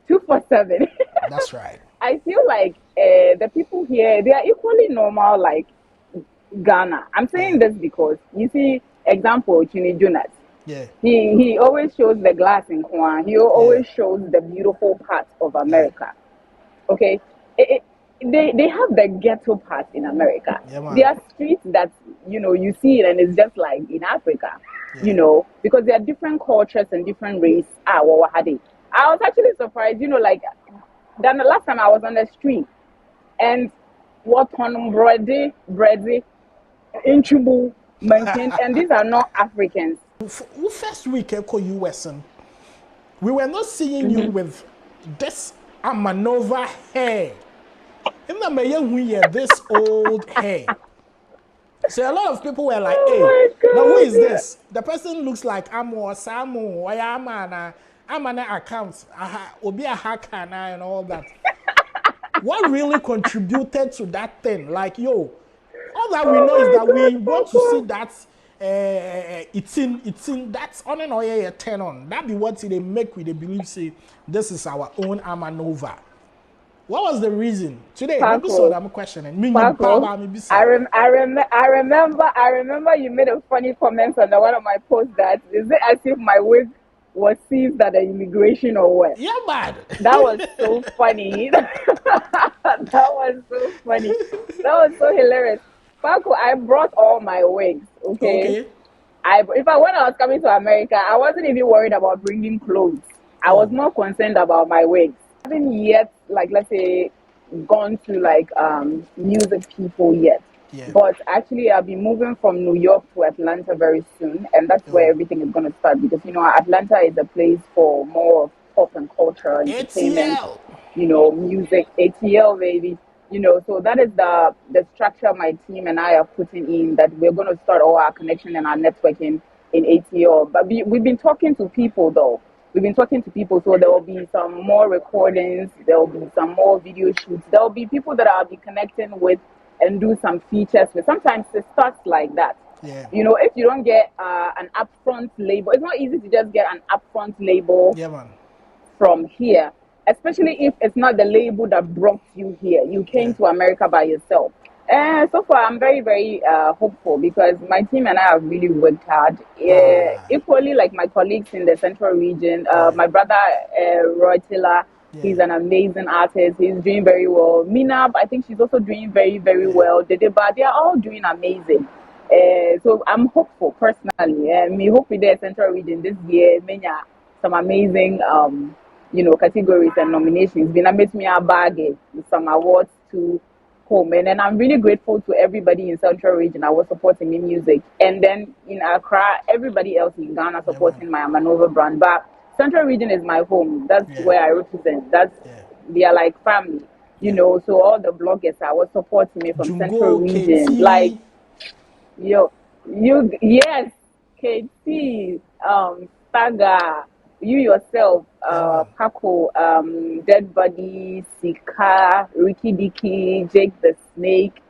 247. That's right. I feel like the people here, they are equally normal like Ghana. I'm saying this because you see, example, Twene Jonas. Yeah. He always shows the glass in Kwan. He always shows the beautiful parts of America. Okay, they have the ghetto part in America. There are streets that you see it and it's just like in Africa. Because there are different cultures and different race. I was actually surprised. Like then the last time I was on the street and what on bready, in Chubu, and these are not Africans. First week, Echo US, we were not seeing you with this Amanova hair. In the Mayan, we had this old hair. So a lot of people were like, hey, now who is this? The person looks like Amo, Samu, Wayamana, Amana accounts, Obi a hacker and all that. What really contributed to that thing? Like, yo, all that we know is that we want to see that it's in that's on and oil turn on. That be what they make with the belief say this is our own Amanova. What was the reason? Today, maybe so I'm questioning. I remember you made a funny comment on one of my posts that is it as if my wig was seized at the immigration or what? Yeah, bad. That was so funny. That was so funny. That was so hilarious. Paco, I brought all my wigs. Okay. When I was coming to America, I wasn't even worried about bringing clothes. I was more concerned about my wigs. I haven't yet, like, let's say, gone to like music people yet. Yeah. But actually, I'll be moving from New York to Atlanta very soon, and that's where everything is going to start because Atlanta is a place for more of pop and culture, entertainment, music, ATL, baby. So that is the structure my team and I are putting in. That we're going to start all our connection and our networking in ATL. But we've been talking to people though. We've been talking to people, so there will be some more recordings. There will be some more video shoots. There will be people that I'll be connecting with and do some features with. Sometimes it starts like that. Yeah. If you don't get an upfront label, it's not easy to just get an upfront label from here, especially if it's not the label that brought you here. You came to America by yourself. And so far, I'm very, very hopeful because my team and I have really worked hard. Equally, like my colleagues in the central region, my brother, Roy Tiller, he's an amazing artist. He's doing very well. Mina, I think she's also doing very, very well. Dedeba, they are all doing amazing. So I'm hopeful personally. Me hope with the central region this year, some amazing, categories and nominations. Been made me a bag with some awards too. Home. And then I'm really grateful to everybody in Central Region. I was supporting me music. And then in Accra, everybody else in Ghana supporting my Amanova brand. But Central Region is my home. That's where I represent. They are like family, so all the bloggers I was supporting me from Central Region. KT. Like, yes, KT, Saga, you yourself, Paco, Dead Body, Sika, Ricky Dicky, Jake the Snake,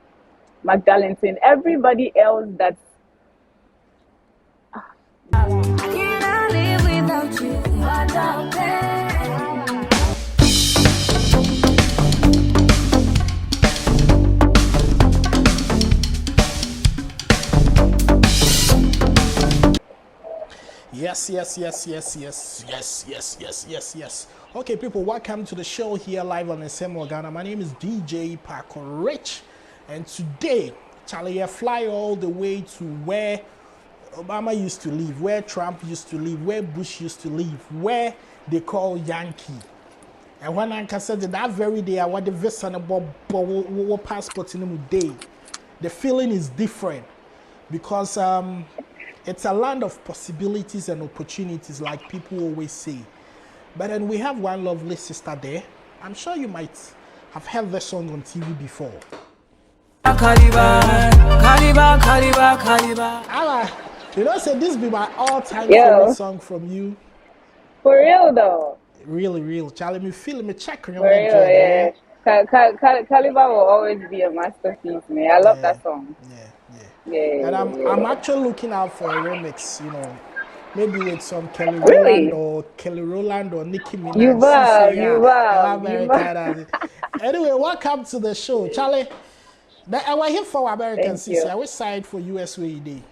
Magdalenton, everybody else that's I cannot live without you. Yes. Okay, people, welcome to the show here live on SMO Ghana. My name is DJ Paco Rich, and today, Charlie, I fly all the way to where Obama used to live, where Trump used to live, where Bush used to live, where they call Yankee. And when I said that very day, I want the visa and passport in the day. The feeling is different because it's a land of possibilities and opportunities, like people always say. But then we have one lovely sister there. I'm sure you might have heard the song on TV before. Say this be my all-time favorite song from you. For real though. Really. Charlie, me feel me check on your yeah. Caliber will always be a masterpiece, man. I love that song. Yeah. And I'm actually looking out for a remix, maybe with some Really? Kelly Rowland or Nicki You Minaj. will, CC, you yeah, will, you will. America. Anyway, welcome to the show, Charlie. I was here for American Thank you. CC. I was side for US WAD.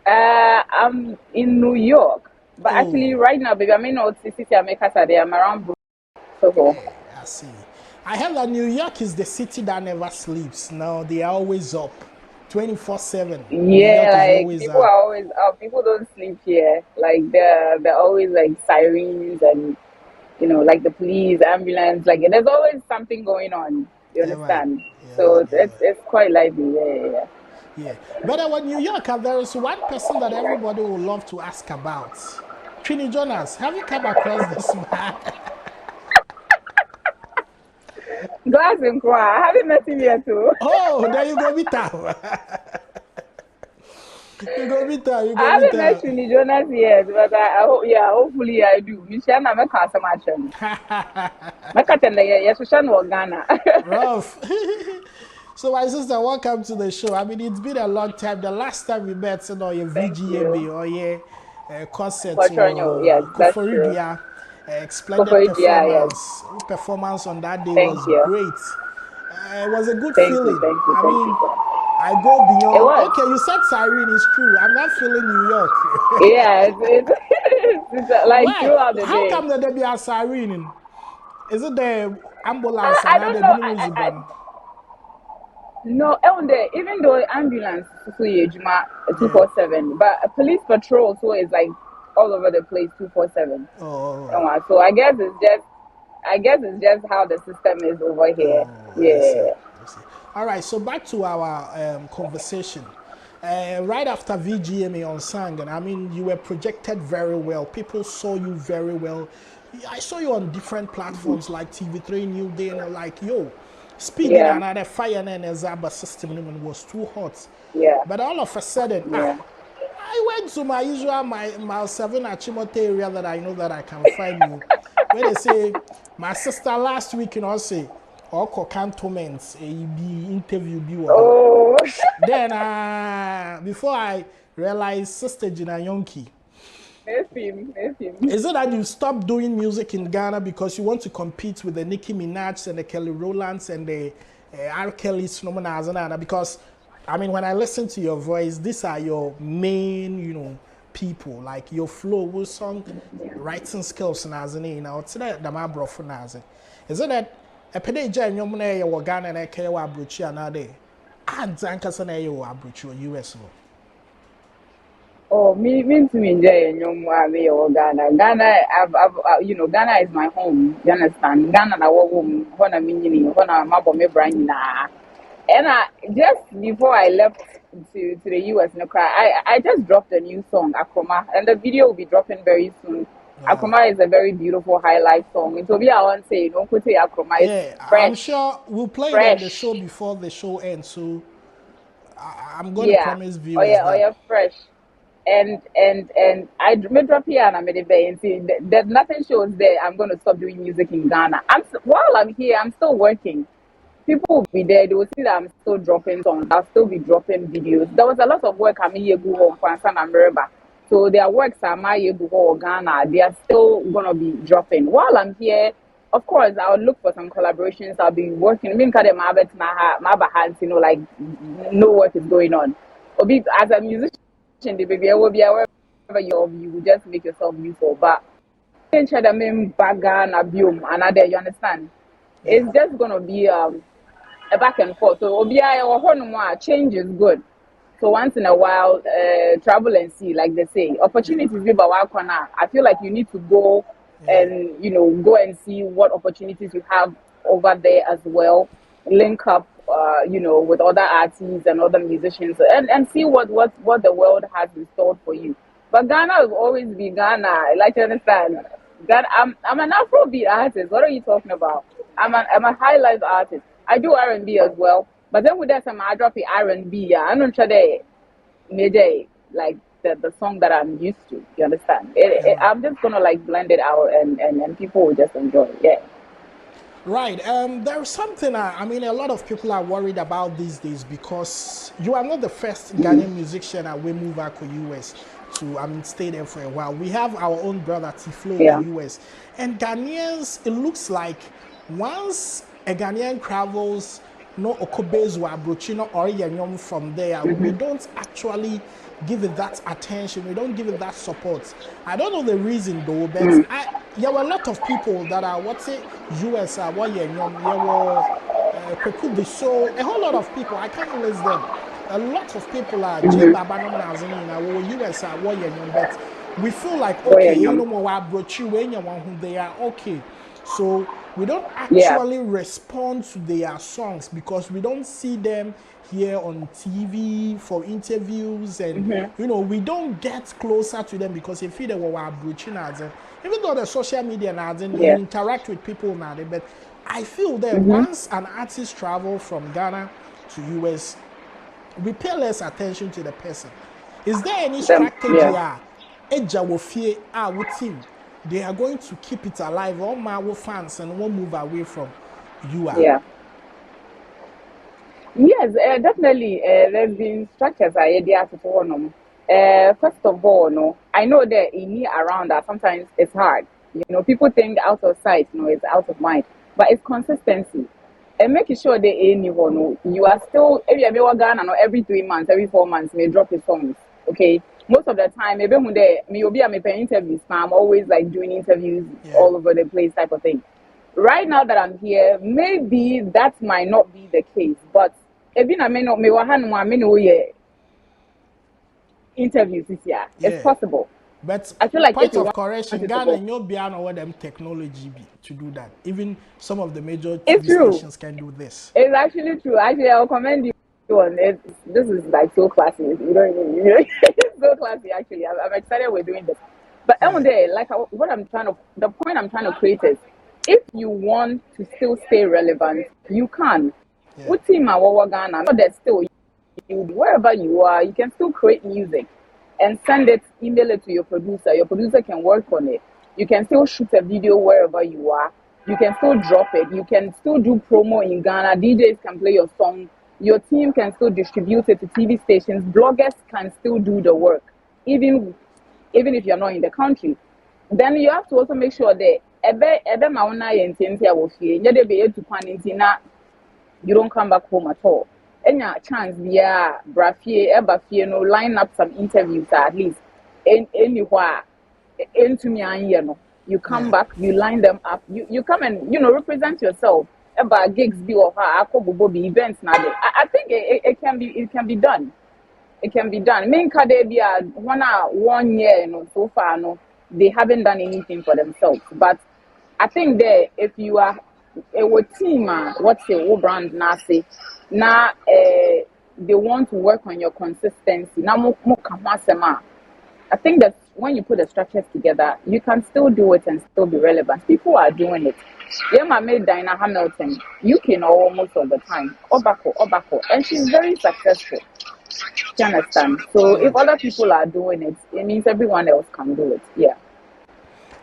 I'm in New York, but actually Oh, right now, baby, I'm in North City, America. Today, I'm around Soho. I see. I heard that New York is the city that never sleeps. Now they are always up, 24/7. New Yeah, York is like always people up. are always up. People don't sleep here. Like they're always like sirens and like the police, ambulance. Like there's always something going on. You Yeah, right. understand? Yeah, right. So Yeah, right. it's quite lively. Yeah, yeah, yeah. Yeah. But when New York, there is one person that everybody would love to ask about. Twene Jonas, have you come across this man? Glass and cry. I haven't met him yet too. Oh, there you go, Vita. You go, Vita. You go, I haven't met Vita. Twene Jonas yet, but I hope, yeah, hopefully I do. Michelle, I'm a customer. My cousin, yes, we shall Ghana. Rough. So, my sister, welcome to the show. I mean, it's been a long time. The last time we met, your Thank you. VGMA or your concert For sure, no, yes, or that's true. Koforidia, splendid Yeah, yes. performance on that day Thank was you. great. It was a good Thank you, feeling. thank you, I thank mean, you. I go It beyond. was. Okay, you said Cyrene is true. I'm not feeling New York. Yeah, it's like Why? throughout the How day. come there be a siren? Is it the ambulance I and now don't the know. minimum? No, even though ambulance so Juma Yeah. 247, but a police patrol so is like all over the place 247. Oh, all right. So I guess it's just how the system is over here. Oh, I see. Yeah. I see. All right. So back to our conversation. Right after VGMA on Sang, and I mean, you were projected very well. People saw you very well. I saw you on different platforms like TV3 New Day, and like, yo, speeding Yeah. another fire and a Zaba system was too hot. Yeah. But all of a sudden, Yeah. I went to my usual mile 7 Achimote area that I know that I can find you. Where they say, my sister last week, say, or cantonments, a interview be. Oh. Then, before I realized, Sister Gina Yonki, Miss him. is it that you stopped doing music in Ghana because you want to compete with the Nicki Minaj and the Kelly Rowlands and the R. Kelly's phenomenon? Because, I mean, when I listen to your voice, these are your main, people. Like your flow, will song, writing skills, and as it's that the man brought for Nazi. Is it that a pedage and your money or Ghana and a Kewa Bruchi another? And Zankasana or Abruchi or US? Oh, me to enjoy me or Ghana. Ghana is my home. You understand? Ghana na wo home. Hona minini, hona mabo me brand na. And just before I left to the US, I just dropped a new song, Akroma, and the video will be dropping very soon. Wow. Akroma is a very beautiful highlight song. It will be, I want to say, don't put it Akroma. It's fresh. I'm sure we'll play it on the show before the show ends. So I'm going to promise viewers that. Oh yeah, fresh. And I made drop here and I made it there and see that nothing shows there. I'm going to stop doing music in Ghana. While I'm here, I'm still working. People will be there. They will see that I'm still dropping songs. I'll still be dropping videos. There was a lot of work I'm here go home for and America. So their works are my or Ghana. They are still gonna be dropping. While I'm here, of course, I'll look for some collaborations. I'll be working. I mean, my hands, like no work is going on. As a musician, the baby, I will be wherever you will just make yourself useful. But you understand? It's just gonna be a back and forth. So change is good. So once in a while, travel and see, like they say. Opportunities be I feel like you need to go and go and see what opportunities you have over there as well. Link up with other artists and other musicians and see what the world has in store for you. But Ghana will always be Ghana. Like you understand. Ghana, I'm an Afrobeat artist. What are you talking about? I'm a high life artist. I do R&B as well. But then with that, I drop the R&B. Yeah, I'm not sure they major like the song that I'm used to. You understand? I'm just gonna like blend it out and people will just enjoy it. Yeah. Right. There's something. I mean, a lot of people are worried about these days because you are not the first Ghanaian musician at we move back to US. to stay there for a while. We have our own brother Tiflo Yeah. in the US, and Ghanaians. It looks like once a Ghanaian travels, no Okobezu Abrochino or Yanyom from there, we don't actually give it that attention. We don't give it that support. I don't know the reason though, but there were a lot of people that are what's it US what Yanyom, there were so a whole lot of people. I can't list them. A lot of people are J Baba no Nazini, US what Yanyom, but we feel like okay, you know more Abrochi when you want who they are okay. So we don't actually respond to their songs because we don't see them here on TV for interviews, and we don't get closer to them because if they were approaching us, even though the social media now you interact with people now, but I feel that once an artist travel from Ghana to US, we pay less attention to the person. Is there any strategy? Team, they are going to keep it alive. All my fans and won't move away from you. Yeah. Yes, definitely. There's been structures first of all, no, I know that in me around that sometimes it's hard. People think out of sight, it's out of mind, but it's consistency and making sure that anyone, you are still every 3 months, every 4 months, may drop his songs. Okay. Most of the time, maybe when you'll be interviews, I'm always like doing interviews all over the place type of thing. Right now that I'm here, maybe that might not be the case, but interviews this year. It's possible. But I feel like point of correction, Ghana and you'll be on them technology to do that. Even some of the major TV stations can do this. It's actually true. Actually, I'll commend you on it. This is like so classy. You don't even, it's so classy actually. I'm excited we're doing this. But one day, like the point I'm trying to create is, if you want to still stay relevant, you can. What team are Ghana? But there's still wherever you are, you can still create music and send it, email it to your producer. Your producer can work on it. You can still shoot a video wherever you are. You can still drop it. You can still do promo in Ghana. DJs can play your song. Your team can still distribute it to TV stations. Bloggers can still do the work, even if you're not in the country. Then you have to also make sure that you don't come back home at all. Any chance, line up some interviews at least anywhere into me, you come back, you line them up, you come and represent yourself about gigs be or events now. I think it can be done. It can be done. Main Kadebia 1 year, so far they haven't done anything for themselves. But I think that if you are a team, what's your brand now say? Now they want to work on your consistency. Now I think that when you put the structures together, you can still do it and still be relevant. People are doing it. I made Diana Hamilton, UK almost all the time. Obako, and she's very successful. Do you understand? So if other people are doing it, it means everyone else can do it. Yeah.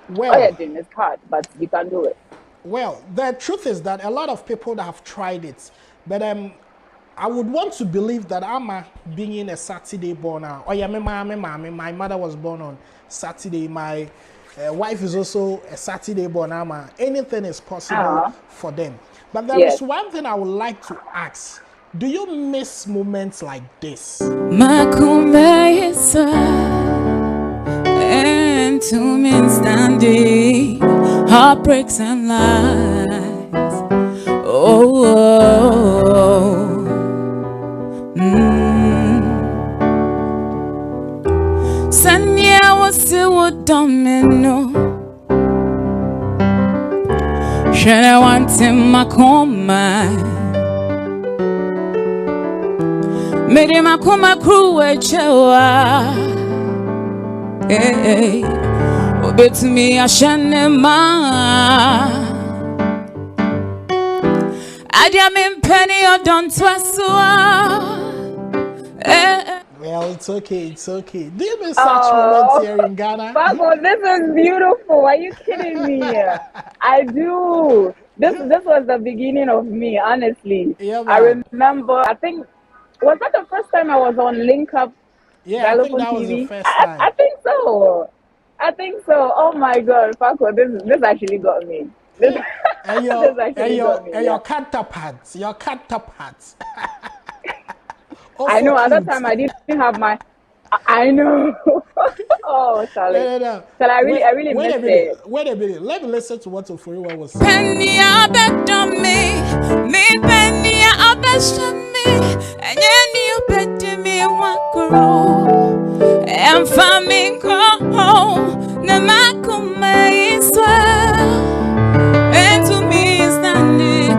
Well, it's hard, but you can do it. Well, the truth is that a lot of people have tried it, but I would want to believe that Ama being a Saturday born now. Oh yeah, my mother was born on Saturday. My wife is also a Saturday born. Ama, anything is possible for them. But there is one thing I would like to ask. Do you miss moments like this? And to me standing, heartbreaks and lies. Sanya was still domino. Should I want him my coma? Made him a coma crew a chewa. Hey, obey to me, I shan't I penny or don't Well, it's okay. Do you miss such moments here in Ghana? Paco, this is beautiful. Are you kidding me? I do. This was the beginning of me, honestly. Yeah, I remember, I think, was that the first time I was on Link Up Yeah, I think Xylophone that was your TV. first time. I think so. I think so. Oh my God, Paco, this actually got me. This, Yeah. And this actually got me. Yeah. your counterparts. Your counterparts. I Also know. At that cute. time, I didn't have my. I know. Oh, Charlie. No. Charlie, I really Wait a missed minute. it. Wait a minute. Let me listen to what Oforiwa was saying. Penny I bet on me penny I bet on me, and you bet me one crore, and farming home, na makuma is and to me is standing,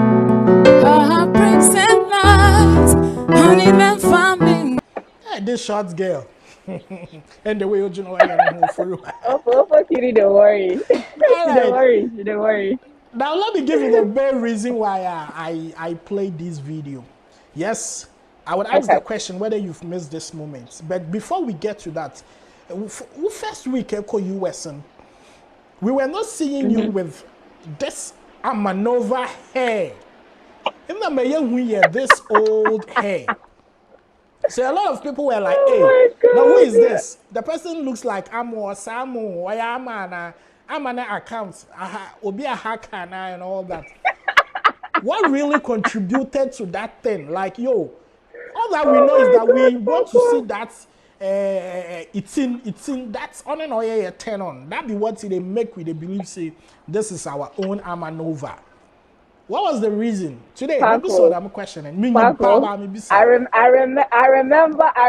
heartbreaks and lies, honey man farming. Hey, this short girl. And the way you know I am for you. Oh, Kitty, don't worry. All Don't right. worry. Don't worry. Now let me give you the main reason why I played this video. Yes, I would ask the question whether you've missed this moment. But before we get to that, first week US, we were not seeing you with this Amanova hair. In the Mayan this old hair. So a lot of people were like, hey, now who is this? The person looks like Amo, Samu, Oyamana, Amana accounts, Obi a hacker and all that. What really contributed to that thing? Like, yo, all that we know is that we want to see that it's in that's on and oil turn on. That be what they make with the belief say this is our own Amanova. What was the reason? Today, I'm questioning. Paco, I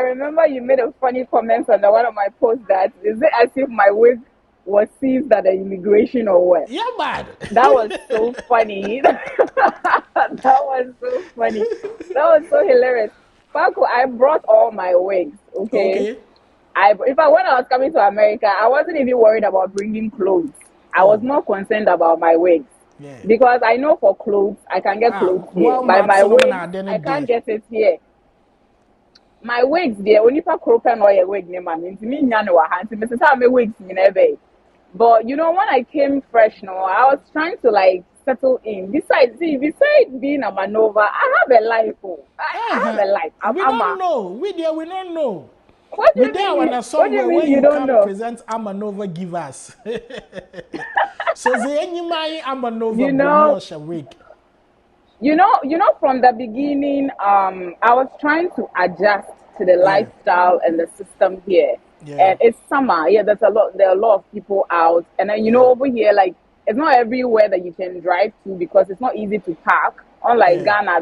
remember you made a funny comment on one of my posts that is it as if my wig was seized at the immigration or what? Yeah, man. That was so funny. That was so funny. That was so hilarious. Paco, I brought all my wigs, okay? When I was coming to America, I wasn't even worried about bringing clothes. I was more concerned about my wigs. Yeah. Because I know for clothes, I can get clothes here. But my wigs, I can't get it here. My wigs, there, only for cropen or a wig, name, I mean, to me, no, I had to miss my wigs, never. But you know, when I came fresh, no, I was trying to like settle in. Besides being a manova, I have a life. I have a life. We don't know. We don't know. What do you mean you don't know? Present Amanova give us. So the any Amanova wig. You know, from the beginning, I was trying to adjust to the lifestyle and the system here. Yeah. And it's summer. Yeah, there are a lot of people out. And then, you know, over here, like, it's not everywhere that you can drive to because it's not easy to park. Unlike Ghana,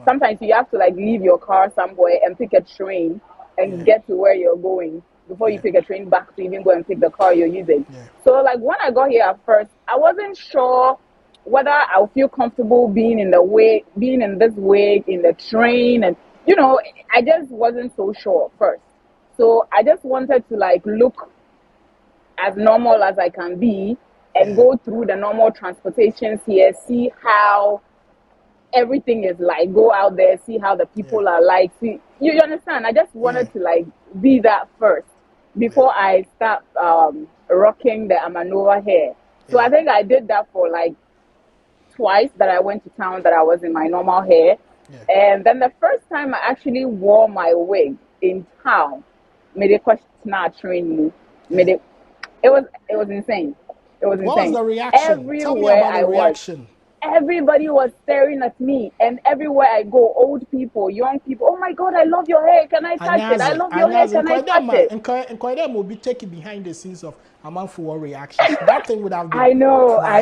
sometimes you have to like leave your car somewhere and pick a train and get to where you're going before you pick a train back to even go and pick the car you're using. Yeah. So like when I got here at first, I wasn't sure whether I'll feel comfortable being in this wig, in the train, and you know, I just wasn't so sure at first. So I just wanted to like look as normal as I can be and go through the normal transportations here, see how everything is like, go out there, see how the people are like. See, you understand? I just wanted to like be that first before I start rocking the Amanova hair. So I think I did that for like twice that I went to town that I was in my normal hair. Yeah. And then the first time I actually wore my wig in town, made a question train me. It was insane. It was insane. What was the reaction? Everywhere Tell me about the reaction. Everybody was staring at me, and everywhere I go, old people, young people, oh my God, I love your hair. Can I touch it? I love your hair. Can I touch it? And Koidem will be taking behind the scenes of Amanfuwa reactions. That thing would have been I know. But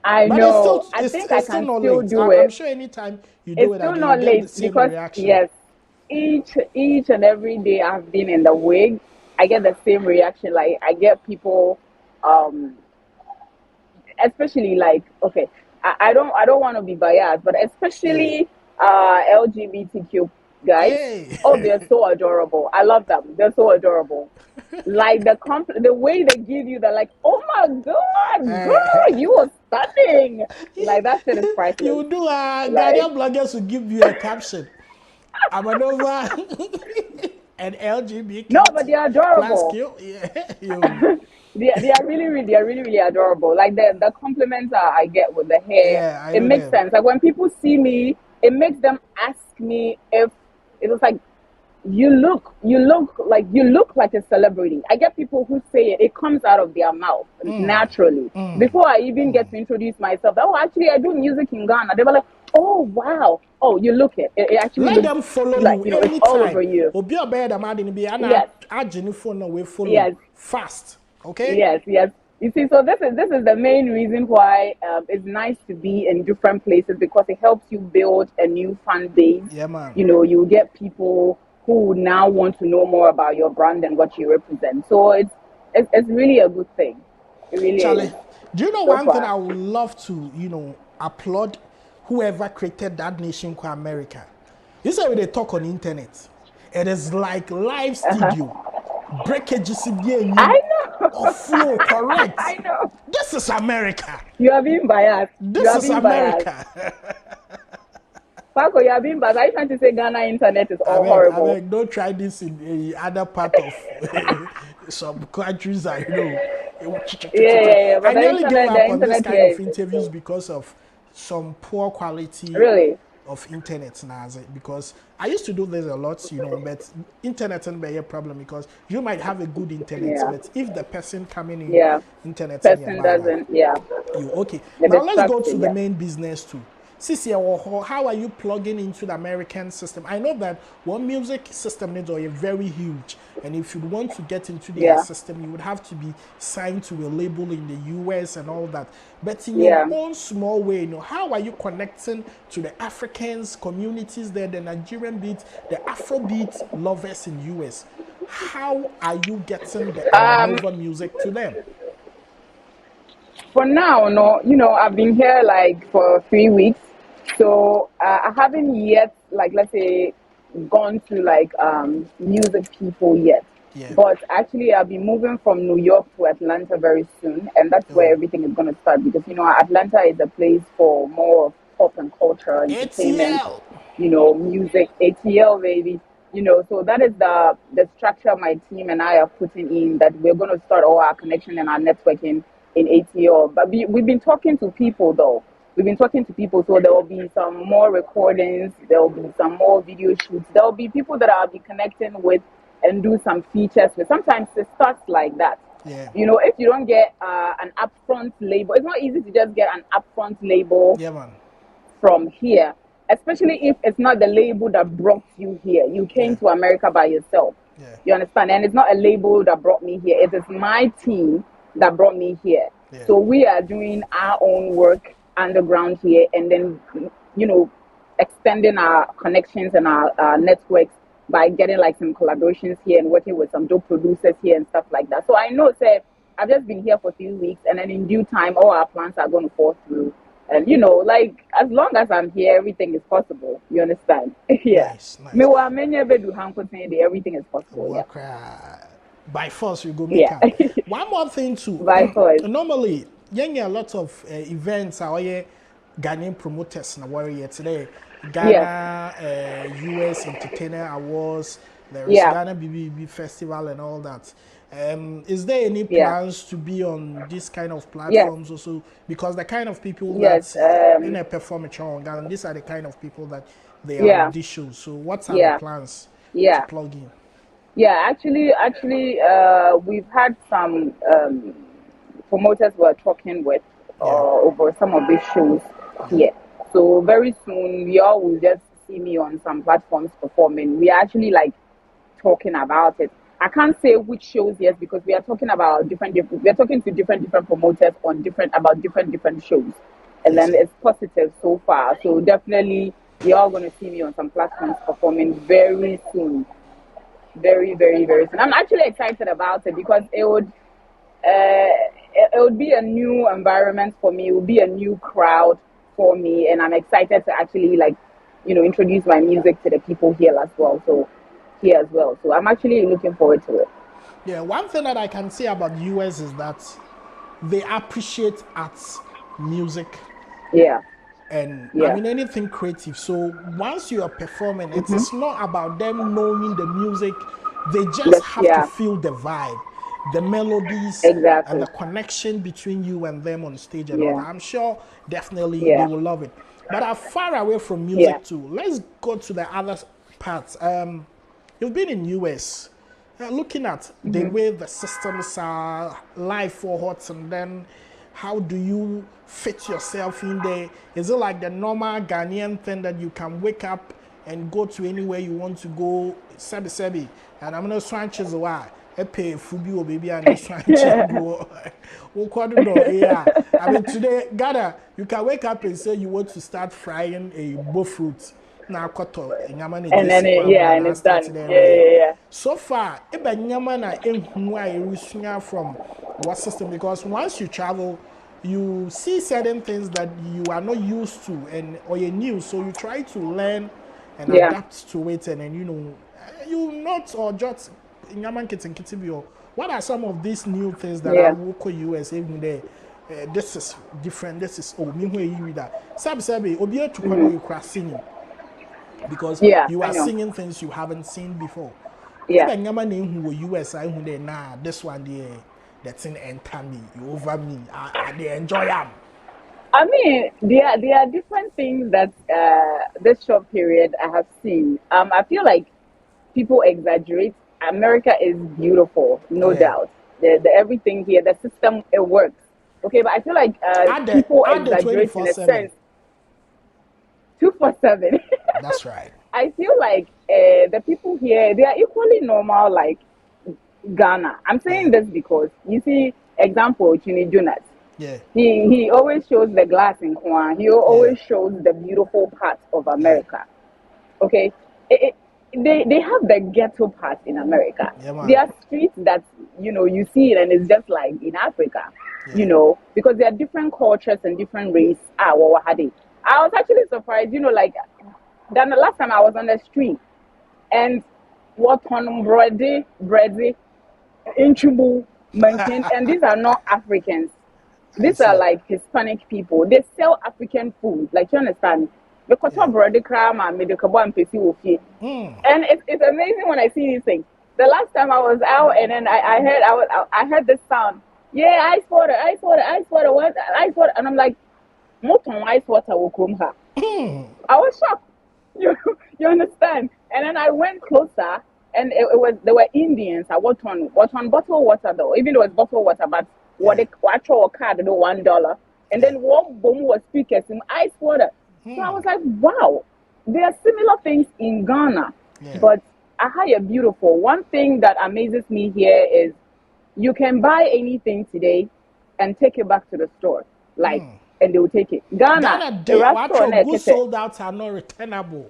I think I can still do it. I'm sure anytime you do it, it's still not late because yes, each and every day I've been in the wig, I get the same reaction. Like I get people, especially like I don't want to be biased, but especially LGBTQ guys. Hey. Oh, they're so adorable. I love them. They're so adorable. Like the way they give you, they're like, oh my God, girl, you are stunning. Like that shit is priceless. You do Ghanaian bloggers who give you a caption. Amanova and LGBT. No, but they are adorable. They are really adorable. Like the compliments I get with the hair, it makes sense. Like when people see me, it makes them ask me if it was like you look like a celebrity. I get people who say it comes out of their mouth naturally. Before I even get to introduce myself, oh, actually I do music in Ghana. They were like, oh wow, oh, you look it. It actually let them follow like, you anytime. it's all over you. Yes. Yes. Fast. Okay. Yes, yes. You see, so this is the main reason why it's nice to be in different places, because it helps you build a new fan base. Yeah, man. You get people who now want to know more about your brand and what you represent. So it's really a good thing. It really Charlie, is. do you know So one far. thing I would love to, applaud whoever created that nation called America? This is how they talk on the internet. It is like live studio. Breakages I know. flow correct. I know. This is America. You are being biased. This is America. Paco, you are being biased. Are you trying to say Ghana internet is all horrible? I don't try this in other part of some countries I know. Yeah. But I nearly gave up on this kind of is interviews because of some poor quality of internet now, because I used to do this a lot, but internet and be a problem because you might have a good internet, but if the person coming in internet person doesn't, you okay. Now let's go to the main business too. Sisi, how are you plugging into the American system? I know that one music system needs are very huge, and if you want to get into their system, you would have to be signed to a label in the US and all that. But in your own small way, how are you connecting to the Africans communities there, the Nigerian beat, the Afrobeat lovers in US? How are you getting the Nova music to them? For now, no, I've been here like for 3 weeks. So I haven't yet, like, let's say, gone to like music people yet. Yeah. But actually, I'll be moving from New York to Atlanta very soon, and that's where everything is going to start, because Atlanta is a place for more of pop and culture, entertainment, music, ATL, baby. So that is the structure my team and I are putting in, that we're going to start all our connection and our networking in ATL. But we've been talking to people though. We've been talking to people, so there will be some more recordings, there will be some more video shoots, there will be people that I'll be connecting with and do some features with. Sometimes it starts like that. Yeah. If you don't get an upfront label, it's not easy to just get an upfront label from here, especially if it's not the label that brought you here. You came to America by yourself. Yeah. You understand? And it's not a label that brought me here. It is my team that brought me here. Yeah. So we are doing our own work underground here, and then extending our connections and our networks by getting like some collaborations here and working with some dope producers here and stuff like that. So I know, say, I've just been here for 3 weeks, and then in due time all our plans are going to fall through, and like as long as I'm here, everything is possible. You understand? Nice. Everything is possible. By force we go make up. One more thing too. By force. Normally a lot of events are Ghanaian promoters now warrior today. Ghana US Entertainer Awards, there is Ghana BBB Festival and all that. Is there any plans to be on this kind of platforms also? Because the kind of people that in a performance on Ghana, these are the kind of people that they are on these shows. So what are the plans to plug in? Yeah, actually, we've had some promoters we're talking with over some of these shows here. So very soon, you all will just see me on some platforms performing. We are actually like talking about it. I can't say which shows yet, because we are talking about we are talking to different promoters on different shows, and then it's positive so far. So definitely, you're all going to see me on some platforms performing very soon. Very, very, very soon. I'm actually excited about it, because it would be a new environment for me. It would be a new crowd for me, and I'm excited to actually introduce my music to the people here as well. So I'm actually looking forward to it. Yeah, one thing that I can say about the US is that they appreciate arts, music. Yeah. And I mean anything creative. So once you are performing, it is not about them knowing the music. They just have to feel the vibe, the melodies, and the connection between you and them on stage and all that. I'm sure definitely they will love it. But I'm far away from music too. Let's go to the other Pat, you've been in US. Looking at the way the systems are, life for hot, and then how do you fit yourself in there? Is it like the normal Ghanaian thing that you can wake up and go to anywhere you want to go, sebi, and I'm not switches away. Pay fubi or baby and switches go. Yeah. I mean today, Ghana, you can wake up and say you want to start frying a bow fruit. Now koto nyama and then and it's done. Yeah. So far, eba nyama na ehunu a erusunya from what system, because once you travel, you see certain things that you are not used to and or you're new, so you try to learn and adapt to it, and then you not or just nyama kitten bio. What are some of these new things that are local US even there? This is different. This is me where you read that. Sabi obi to kwano you cross singing. Because you are singing things you haven't seen before. Yeah. US, this one that's in enter me, you over me. They enjoy them. I mean, there are different things that this short period I have seen. I feel like people exaggerate. America is beautiful, no doubt. The everything here, the system, it works. Okay, but I feel like people exaggerate in a sense. 247. That's right. I feel like the people here, they are equally normal like Ghana. I'm saying this because, you see, example, Twene Jonas. Yeah. He always shows the glass in Kwan. He always shows the beautiful part of America. Okay? They have the ghetto part in America. There are streets that, you see it and it's just like in Africa, because there are different cultures and different race. I was actually surprised, then the last time I was on the street and what on bready, inchubu, and these are not Africans. These are like Hispanic people. They sell African food, like you understand. Because bready crime and medicabo and pesi wofi. And it's amazing when I see these things. The last time I was out and then I heard this sound. Yeah, ice water, what ice water, and I'm like, ice water will come here. I was shocked. You understand? And then I went closer, and there were Indians. I what on bottled water though, even though it was bottled water, but what they actual card $1, and then one bomb was speakers in ice water. So I was like, wow, there are similar things in Ghana, but Ahaya beautiful. One thing that amazes me here is you can buy anything today and take it back to the store, and they will take it. Ghana the restaurant good sold out are not returnable.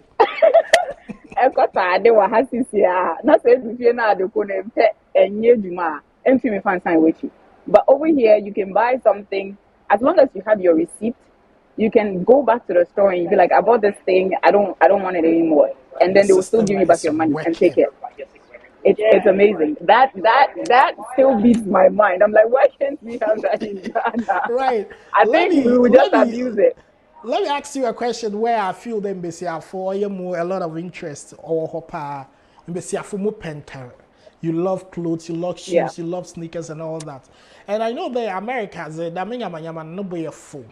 But over here, you can buy something as long as you have your receipt. You can go back to the store and you be like, I bought this thing. I don't want it anymore, and then they will still give you back your money and take it. It's amazing. That still beats my mind. I'm like, why can't we have that in Ghana? Right. I think we will just abuse it. Let me ask you a question where I feel them for a lot of interest or hopa for more penta. You love clothes, you love shoes, you love sneakers and all that. And I know the Americans, nobody full.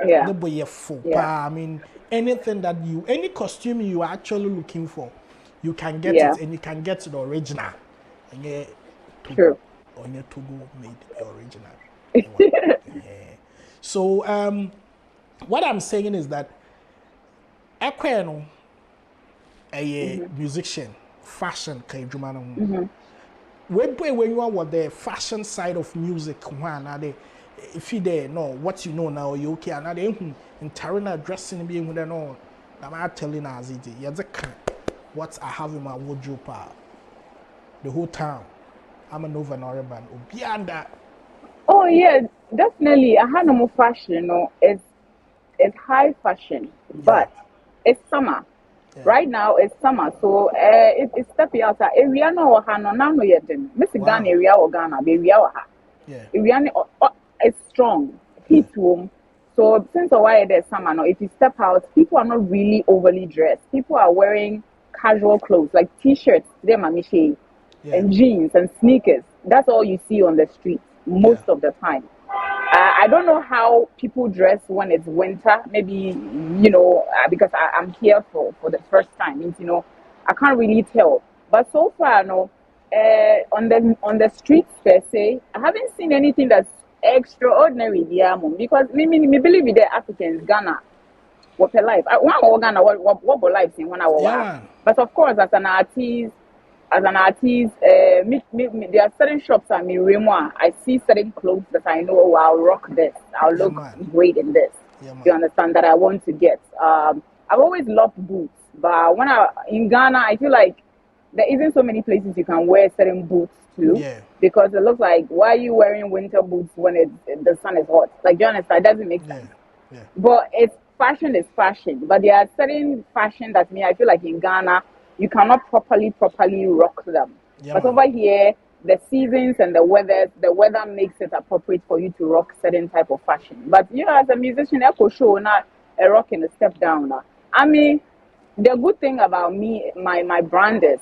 Yeah. Nobody full. I mean, anything that any costume you are actually looking for, you can get it, and you can get the original. And True. On your Togo made the original. So what I'm saying is that Ekweno, a musician, fashion, when you are the fashion side of music, if you there know what you know now, you okay, and in Tarina dressing being with an on, I'm telling us what I have in my wardrobe, the whole town. I'm an over band. Beyond that. Oh yeah, definitely. I had no more fashion. It's high fashion, but it's summer. Yeah. Right now it's summer, so it's stepping outside. Area no hano nano yet. Miss Ghana area or Ghana, baby ha. Yeah. Area it's strong, heat room. So since a while there's summer now, if you step out, people are not really overly dressed. People are wearing casual clothes like t-shirts, and jeans and sneakers. That's all you see on the street most of the time. I don't know how people dress when it's winter. Maybe, because I'm here for the first time. Means, I can't really tell. But so far, no, on the streets per se, I haven't seen anything that's extraordinary there, because me believe in the Africans, Ghana, what a life. One Ghana, what life in 1 hour. Yeah. But of course, as an artist, there are certain shops I mean, I see certain clothes that I know, oh, I'll rock this, I'll look great in this. You understand that I want to get. I've always loved boots, but in Ghana, I feel like there isn't so many places you can wear certain boots to. Yeah. Because it looks like, why are you wearing winter boots when the sun is hot? Like, do you understand? It doesn't make sense. Yeah. But fashion is fashion. But there are certain fashion that I feel like in Ghana, you cannot properly rock them. But over here, the seasons and the weather makes it appropriate for you to rock certain type of fashion. But as a musician, I could show now a rock and a step down. I mean, the good thing about me, my brand is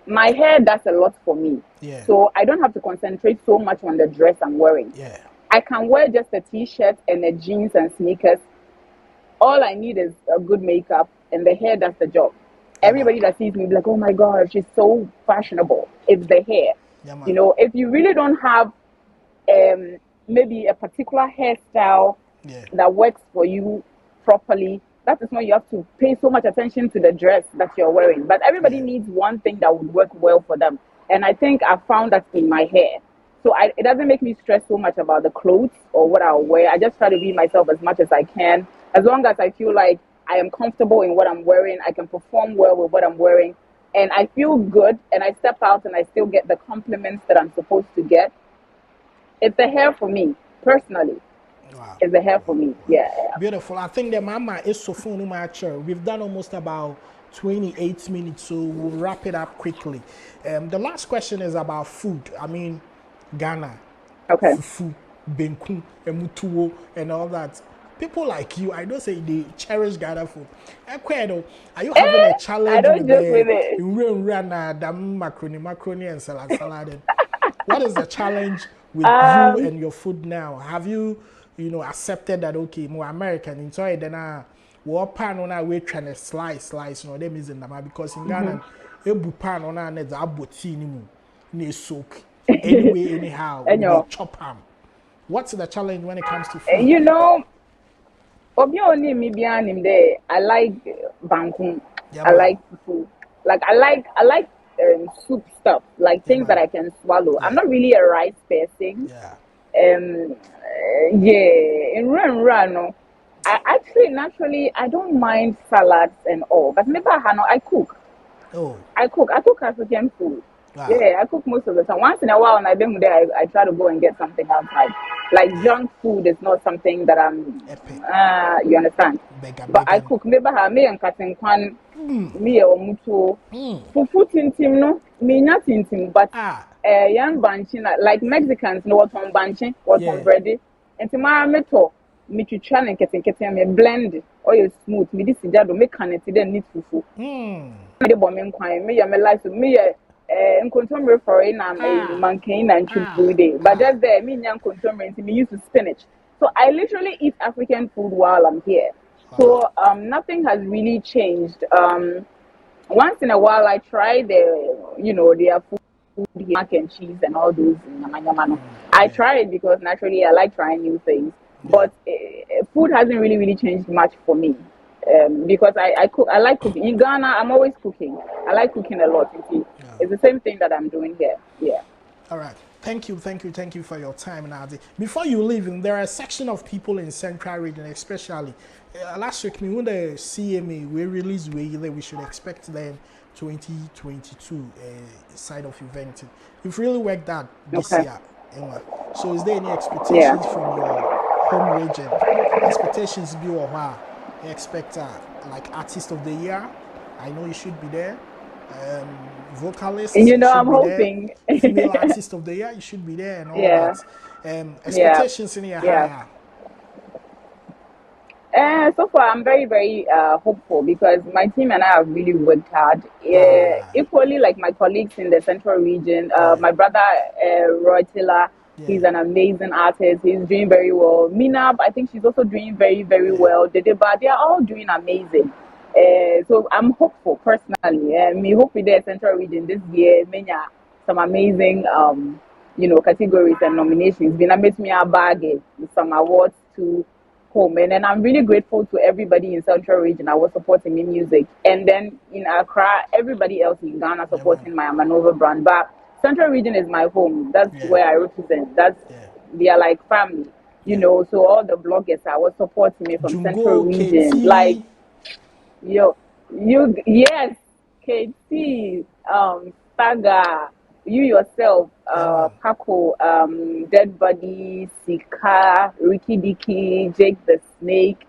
my hair does a lot for me. Yeah. So I don't have to concentrate so much on the dress I'm wearing. Yeah. I can wear just a t-shirt and a jeans and sneakers. All I need is a good makeup, and the hair does the job. Everybody that sees me be like, oh my God, she's so fashionable. It's the hair. If you really don't have maybe a particular hairstyle that works for you properly, that is when you have to pay so much attention to the dress that you're wearing. But everybody needs one thing that would work well for them. And I think I found that in my hair. So it doesn't make me stress so much about the clothes or what I'll wear. I just try to be myself as much as I can. As long as I feel like I am comfortable in what I'm wearing, I can perform well with what I'm wearing, and I feel good, and I step out and I still get the compliments that I'm supposed to get. It's the hair for me, personally. Wow. It's the hair for me. Yeah. Beautiful. I think the mama is so fun mature. We've done almost about 28 minutes, so we'll wrap it up quickly. The last question is about food. I mean, Ghana. Okay. Fufu, benku, emutuo, and all that. People like you, I don't say they cherish Ghana food. Are you having a challenge I don't joke with it. Macaroni and salad? What is the challenge with you and your food now? Have you accepted that, okay, more American, enjoy then we're pan on our way trying to slice, them is in the because in Ghana, every pan on our net, ne soak. Anyway, anyhow, we chop ham. What's the challenge when it comes to food? I like banku. I like food. Like I like soup stuff, like things that I can swallow. I'm not really a rice person. In run. I actually naturally I don't mind salads and all, but maybe I cook. I cook African food. Wow. Yeah, I cook most of the time. Once in a while, when I've been there, I try to go and get something outside. Like junk food is not something that I'm. You understand? But I cook. Maybe me and cutting kwan, me or mutu. Fufu tintim no, me not tintim, but young banchin like Mexicans know what on banchin, what on bready, and tomorrow meto. Me to try and get me blend oil smooth. Me this is just make it then need fufu. Me the bombing kwan. Me me like me. Contemporary for a monkey and food day, but just there, me and contemporary, me used to spinach. So I literally eat African food while I'm here. So nothing has really changed. Once in a while, I try their food, mac and cheese and all those. I try it because naturally I like trying new things. But food hasn't really changed much for me. Because I cook, I like cooking. In Ghana, I'm always cooking. I like cooking a lot. It's the same thing that I'm doing here. Yeah. All right. Thank you for your time, Nadi. Before you leave, there are a section of people in Central Region, especially last week, when the CMA we released, we should expect them 2022 side of event. You've really worked that this year, Emma. So, is there any expectations from your home region? Expectations be or what? Expect like artist of the year. I know you should be there. Vocalist. I'm hoping. Female artist of the year, you should be there and all that. Expectations in here higher. So far, I'm very hopeful because my team and I have really worked hard. Equally, like my colleagues in the Central Region. My brother Roy Tiller. He's an amazing artist. He's doing very well. Minab, I think she's also doing very well. Dedeba, they are all doing amazing. So I'm hopeful personally. Me hope in the Central Region this year, many some amazing categories and nominations. Been made me a bag some awards to home, and then I'm really grateful to everybody in Central Region. I was supporting me music, and then in Accra, everybody else in Ghana supporting my Amanova brand. But Central Region is my home. That's where I represent. They are like family. So all the bloggers I was supporting me from Central Region, KT. like yes, KT, Saga, you yourself, Paco, Dead Body, Sika, Ricky Dicky, Jake the Snake,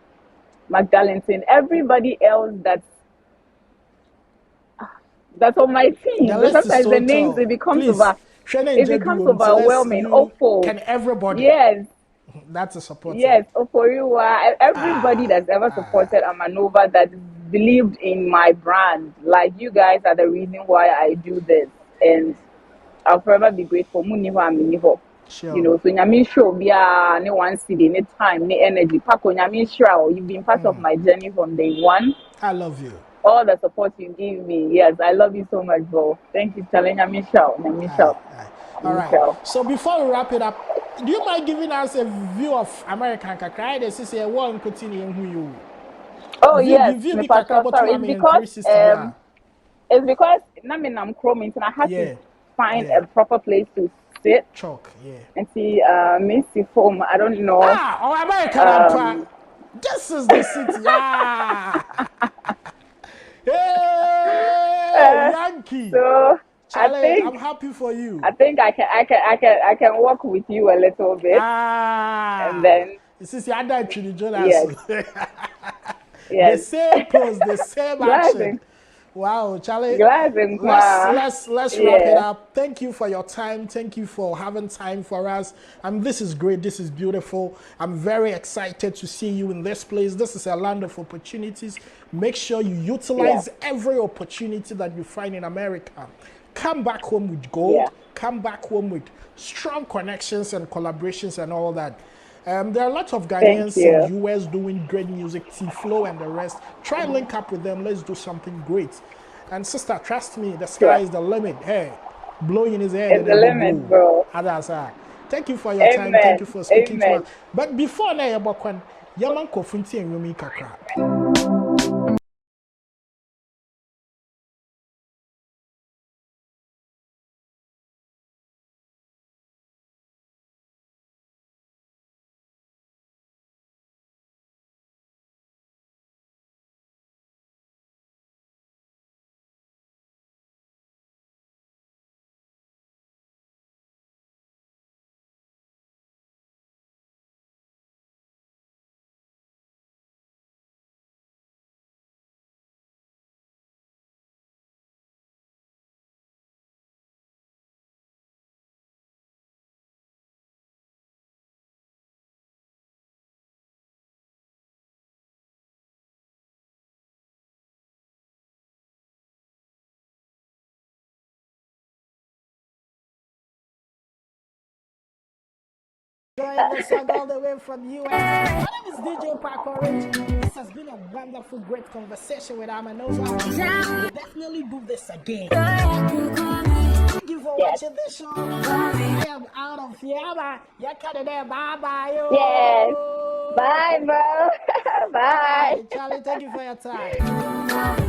Magdalenton, everybody else that's on my team. The list Sometimes is so the names tall. it becomes overwhelming. Everybody. Yes. That's a supporter. Yes, Oporiwa, everybody that's ever supported Amanova that believed in my brand. Like, you guys are the reason why I do this. And I'll forever be grateful. Sure. So Nyami show be a ne one city, ne time, ne energy. Paco Nyami show, you've been part of my journey from day one. I love you. All the support you give me. Yes, I love you so much, bro. Thank you, Charlie Nyami show. All right. So before we wrap it up, do you mind giving us a view of American Kakra? This is a one continuing who you. Oh yes, sorry. It's because I'm chroming, and I had to find a proper place to sit. Chalk, and see Missy foam. I don't know. American this is the city. Hey, Yankee. So Charlie, I'm happy for you. I think I can walk with you a little bit. And then this is your dad, Twene Jonas. Yes. The same pose, the same action. Wow, Charlie. Let's wrap it up. Thank you for your time. Thank you for having time for us. This is great. This is beautiful. I'm very excited to see you in this place. This is a land of opportunities. Make sure you utilize every opportunity that you find in America. Come back home with gold. Come back home with strong connections and collaborations and all that. There are lots of Ghanaians in the US doing great music, T-Flow and the rest. Try and link up with them. Let's do something great. And sister, trust me, the sky is the limit. Hey, blowing his head. It's the limit, bro. Thank you for your time. Thank you for speaking to us. But before that, Yaman Kofunti and Yumi Kakra. Joining us all the way from US. My name is DJ Parker Rich. This has been a wonderful, great conversation with Amanova. We'll definitely do this again. Thank you for watching this show. I am out of here. Bye-bye. Yes. Bye, bro. Bye. Charlie, thank you for your time.